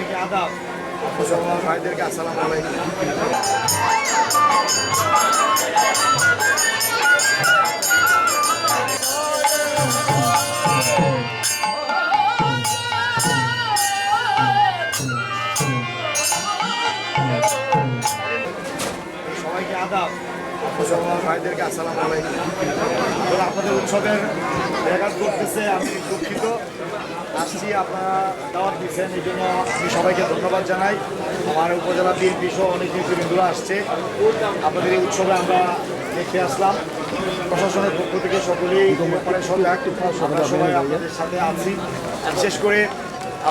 সবাইকে আদাব, মুসলমান ভাইদেরকে আসসালামু আলাইকুম। সবাইকে আদাব, মুসলমান ভাইদেরকে আসসালামু আলাইকুম। আপনাদের উৎসবের ব্যাঘাত করতেছে, আমি দুঃখিত। আসছি, আপনারা দাওয়াত দিচ্ছেন, এই জন্য আমি সবাইকে ধন্যবাদ জানাই। আমার উপজেলা বিএনপি সহ অনেক নেতৃবৃন্দরা আসছে। আপনাদের এই উৎসবে আমরা দেখে আসলাম। প্রশাসনের পক্ষ থেকে সকলেই ব্যাপারে সজাগ, আমরা সবাই আপনাদের সাথে আছি। বিশেষ করে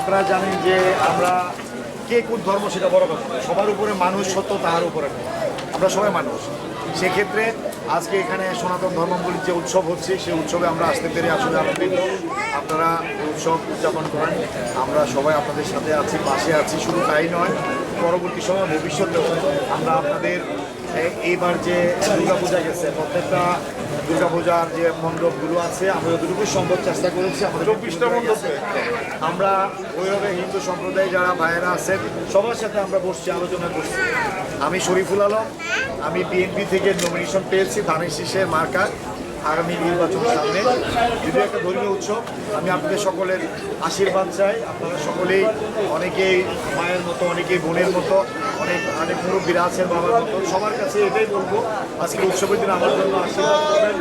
আপনারা জানেন যে আমরা কে কোন ধর্ম সেটা বড় কথা, সবার উপরে মানুষ সত্য, তাহার উপরে আমরা সবাই মানুষ। সেক্ষেত্রে আজকে এখানে সনাতন ধর্মাবলীর যে উৎসব হচ্ছে, সেই উৎসবে আমরা আসতে পেরে আসলে আনন্দিত। আপনারা উৎসব উদযাপন করেন, আমরা সবাই আপনাদের সাথে আছি, পাশে আছি। শুধু তাই নয়, পরবর্তী সময় ভবিষ্যতেও আমরা আপনাদের এইবার যে দুর্গাপূজা গেছে, প্রত্যেকটা দুর্গাপূজার যে মণ্ডপগুলো আছে, আমরা যতটুকু সম্ভব চেষ্টা করেছি। আমাদের 24টা মণ্ডপে আমরা ওইভাবে হিন্দু সম্প্রদায় যারা ভাইয়েরা আছেন সবার সাথে আমরা বসছি, আলোচনা করছি। আমি শরীফুল আলম, আমি বিএনপি থেকে নমিনেশন পেয়েছি ধানের শীষের মার্কা আগামী নির্বাচনের সামনে। যদি একটা ধর্মীয় উৎসব, আমি আপনাদের সকলের আশীর্বাদ চাই। আপনারা সকলেই অনেকেই মায়ের মতো, অনেকেই বোনের মতো, অনেক মুরব্বীরা আছেন বাবার মতো। সবার কাছে এটাই বলবো, আজকে উৎসবের দিন আমার জন্য আশীর্বাদ করবেন।